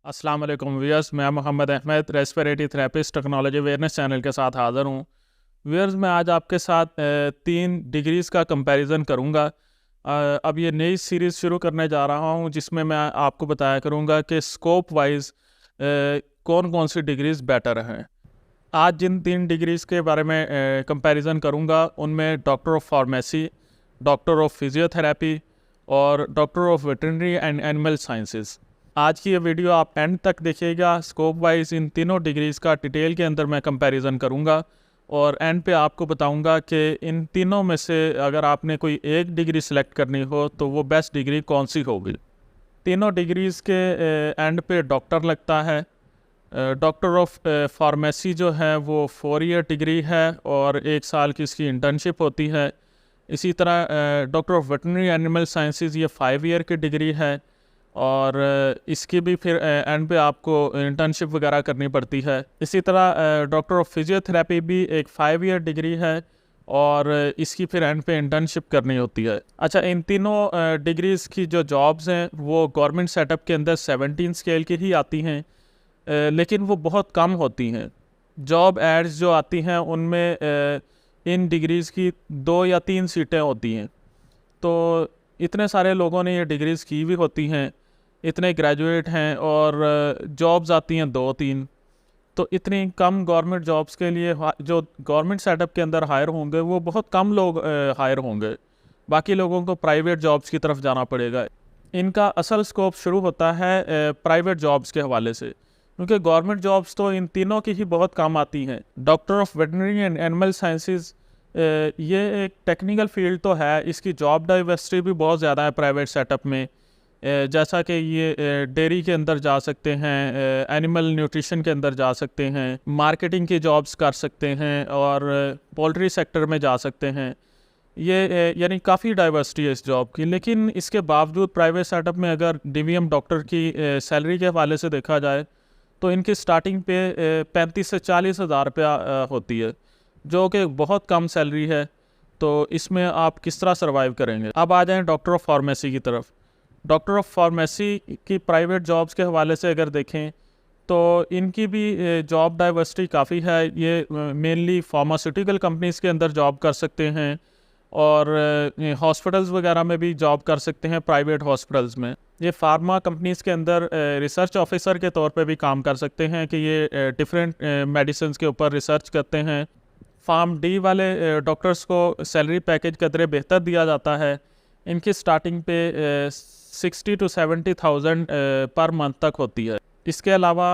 अस्सलाम वालेकुम व्यूअर्स, मैं Mohammad Ahmad respiratory therapist technology awareness channel के साथ हाज़िर हूँ। व्यूअर्स, मैं आज आपके साथ 3 डिग्रीज़ का कंपैरिज़न करूँगा। अब ये नई सीरीज़ शुरू करने जा रहा हूँ जिसमें मैं आपको बताया करूँगा कि स्कोप वाइज़ कौन कौन सी डिग्रीज़ बेटर हैं। आज जिन 3 डिग्रीज़ के बारे में कंपैरिज़न करूँगा उनमें doctor of pharmacy, doctor of physiotherapy और doctor of veterinary and animal sciences. आज की ये वीडियो आप एंड तक देखिएगा। स्कोप वाइज इन तीनों डिग्रीज़ का डिटेल के अंदर मैं कंपैरिजन करूंगा और एंड पे आपको बताऊंगा कि इन तीनों में से अगर आपने कोई एक डिग्री सेलेक्ट करनी हो तो वो बेस्ट डिग्री कौन सी होगी। तीनों डिग्रीज़ के एंड पे डॉक्टर लगता है। डॉक्टर ऑफ फार्मेसी जो है वो 4 ईयर डिग्री है और 1 साल की इसकी इंटर्नशिप होती है। इसी तरह doctor of veterinary animal sciences ये 5 ईयर की डिग्री है और इसकी भी फिर एंड पे आपको इंटर्नशिप वगैरह करनी पड़ती है। इसी तरह डॉक्टर ऑफ फिजियोथेरेपी भी एक 5 ईयर डिग्री है और इसकी फिर एंड पे इंटर्नशिप करनी होती है। अच्छा, इन तीनों डिग्रीज़ की जो जॉब्स हैं वो गवर्नमेंट सेटअप के अंदर 17 स्केल की ही आती हैं, लेकिन वो बहुत कम होती हैं। जॉब एड्स जो आती हैं उनमें इन डिग्रीज़ की 2 या 3 सीटें होती हैं। तो इतने सारे लोगों ने ये डिग्रीज़ की भी होती हैं, इतने ग्रेजुएट हैं और जॉब्स आती हैं 2-3। तो इतनी कम गवर्नमेंट जॉब्स के लिए जो गवर्नमेंट सेटअप के अंदर हायर होंगे वो बहुत कम लोग हायर होंगे। बाकी लोगों को प्राइवेट जॉब्स की तरफ जाना पड़ेगा। इनका असल स्कोप शुरू होता है प्राइवेट जॉब्स के हवाले से, क्योंकि गवर्नमेंट जॉब्स तो इन तीनों की ही बहुत कम आती हैं। Doctor of veterinary and animal sciences ये एक टेक्निकल फील्ड तो है, इसकी जॉब डाइवर्सिटी भी बहुत ज़्यादा है प्राइवेट सेटअप में। जैसा कि ये डेयरी के अंदर जा सकते हैं, एनिमल न्यूट्रिशन के अंदर जा सकते हैं, मार्केटिंग की जॉब्स कर सकते हैं और पोल्ट्री सेक्टर में जा सकते हैं। ये यानी काफ़ी डाइवर्सिटी है इस जॉब की। लेकिन इसके बावजूद प्राइवेट सेटअप में अगर डीवीएम डॉक्टर की सैलरी के हवाले से देखा जाए तो इनकी स्टार्टिंग पे 35 से 40 हज़ार रुपया होती है, जो कि बहुत कम सैलरी है। तो इसमें आप किस तरह सर्वाइव करेंगे। अब आ जाएं डॉक्टर ऑफ फार्मेसी की तरफ। डॉक्टर ऑफ फार्मेसी की प्राइवेट जॉब्स के हवाले से अगर देखें तो इनकी भी जॉब डाइवर्सिटी काफ़ी है। ये मेनली फार्मास्यूटिकल कंपनीज़ के अंदर जॉब कर सकते हैं और हॉस्पिटल्स वगैरह में भी जॉब कर सकते हैं, प्राइवेट हॉस्पिटल्स में। ये फार्मा कंपनीज़ के अंदर रिसर्च ऑफिसर के तौर पे भी काम कर सकते हैं कि ये डिफरेंट मेडिसिन्स के ऊपर रिसर्च करते हैं। फार्म डी वाले डॉक्टर्स को सैलरी पैकेज कदरे बेहतर दिया जाता है। इनकी स्टार्टिंग पे 60 to 70,000 पर मंथ तक होती है। इसके अलावा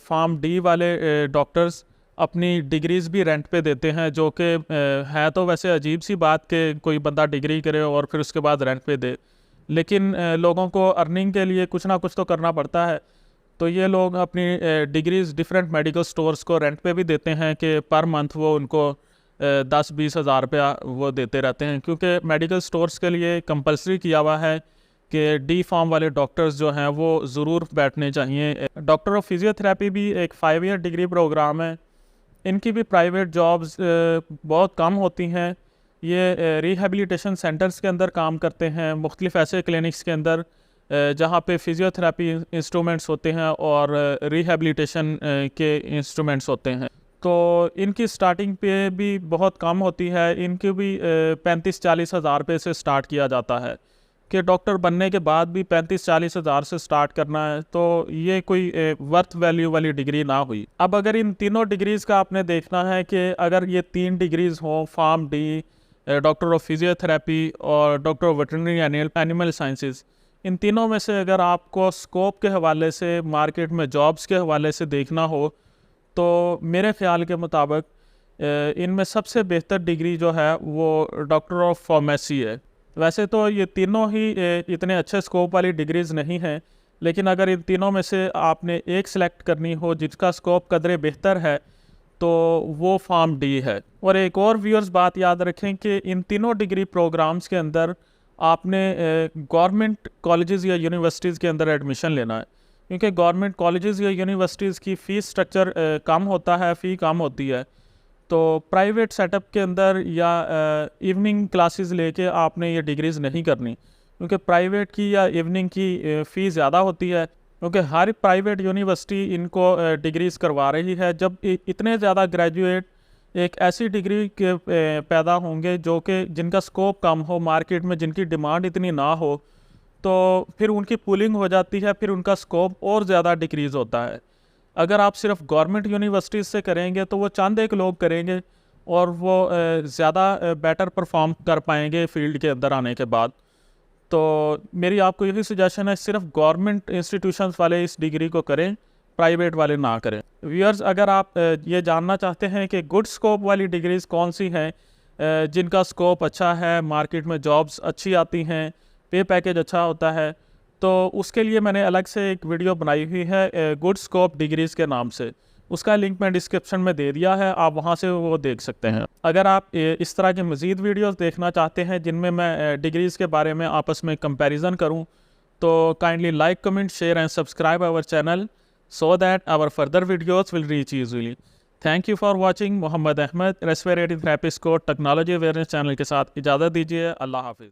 फार्म डी वाले डॉक्टर्स अपनी डिग्रीज़ भी रेंट पे देते हैं, जो कि है तो वैसे अजीब सी बात कि कोई बंदा डिग्री करे और फिर उसके बाद रेंट पे दे, लेकिन लोगों को अर्निंग के लिए कुछ ना कुछ तो करना पड़ता है। तो ये लोग अपनी डिग्रीज़ डिफरेंट मेडिकल स्टोर्स को रेंट पे भी देते हैं कि पर मंथ वो उनको 10-20 हज़ार रुपया वो देते रहते हैं, क्योंकि मेडिकल स्टोर्स के लिए कंपलसरी किया हुआ है कि डी फार्म वाले डॉक्टर्स जो हैं वो ज़रूर बैठने चाहिए। डॉक्टर ऑफ फिजियोथेरेपी भी एक 5 ईयर डिग्री प्रोग्राम है। इनकी भी प्राइवेट जॉब्स बहुत कम होती हैं। ये रिहेबिलिटेशन सेंटर्स के अंदर काम करते हैं, मुख्तलिफ ऐसे क्लिनिक्स के अंदर जहाँ पे फिजियोथेरेपी इंस्ट्रूमेंट्स होते हैं और रिहेबिलिटेशन के इंस्ट्रूमेंट्स होते हैं। तो इनकी स्टार्टिंग पे भी बहुत कम होती है। इनकी भी 35-40 हज़ार रुपये से स्टार्ट किया जाता है कि डॉक्टर बनने के बाद भी 35-40 हज़ार से स्टार्ट करना है, तो ये कोई वर्थ वैल्यू वाली डिग्री ना हुई। अब अगर इन तीनों डिग्रीज़ का आपने देखना है कि अगर ये 3 डिग्रीज़ हों, pharm D, doctor of physiotherapy और doctor of veterinary animal sciences, इन तीनों में से अगर आपको स्कोप के हवाले से, मार्केट में जॉब्स के हवाले से देखना हो तो मेरे ख्याल के मुताबिक इनमें सबसे बेहतर डिग्री जो है वो डॉक्टर ऑफ फार्मेसी है। वैसे तो ये तीनों ही इतने अच्छे स्कोप वाली डिग्रीज़ नहीं हैं, लेकिन अगर इन तीनों में से आपने एक सेलेक्ट करनी हो जिसका स्कोप कदरे बेहतर है तो वो फार्म डी है। और एक और व्यूअर्स बात याद रखें कि इन तीनों डिग्री प्रोग्राम्स के अंदर आपने गवर्नमेंट कॉलेजेस या यूनिवर्सिटीज़ के अंदर एडमिशन लेना है, क्योंकि गवर्नमेंट कॉलेजेस या यूनिवर्सिटीज़ की फ़ीस स्ट्रक्चर कम होता है, फ़ी कम होती है। तो प्राइवेट सेटअप के अंदर या इवनिंग क्लासेस लेके आपने ये डिग्रीज़ नहीं करनी, क्योंकि प्राइवेट की या इवनिंग की फ़ी ज़्यादा होती है। क्योंकि हर प्राइवेट यूनिवर्सिटी इनको डिग्रीज़ करवा रही है। जब इतने ज़्यादा ग्रेजुएट एक ऐसी डिग्री के पैदा होंगे जो कि जिनका स्कोप कम हो मार्केट में, जिनकी डिमांड इतनी ना हो, तो फिर उनकी पुलिंग हो जाती है, फिर उनका स्कोप और ज़्यादा डिक्रीज़ होता है। अगर आप सिर्फ गवर्नमेंट यूनिवर्सिटीज़ से करेंगे तो वो चंद एक लोग करेंगे और वो ज़्यादा बेटर परफॉर्म कर पाएंगे फील्ड के अंदर आने के बाद। तो मेरी आपको यही सजेशन है, सिर्फ गवर्नमेंट इंस्टीट्यूशंस वाले इस डिग्री को करें, प्राइवेट वाले ना करें। व्यूअर्स, अगर आप ये जानना चाहते हैं कि गुड स्कोप वाली डिग्रीज़ कौन सी हैं, जिनका स्कोप अच्छा है, मार्केट में जॉब्स अच्छी आती हैं, पे पैकेज अच्छा होता है, तो उसके लिए मैंने अलग से एक वीडियो बनाई हुई है गुड स्कोप डिग्रीज़ के नाम से। उसका लिंक मैं डिस्क्रिप्शन में दे दिया है, आप वहां से वो देख सकते हैं। अगर आप इस तरह के मज़ीद वीडियोस देखना चाहते हैं जिनमें मैं डिग्रीज़ के बारे में आपस में कंपैरिजन करूं, तो kindly like, comment, share and subscribe our channel so that our further videos will reach easily. Thank you for watching। Mohammad Ahmad respiratory therapist को टेक्नोलॉजी अवेयरनेस चैनल के साथ इजाज़त दीजिए। अल्लाह हाफिज़।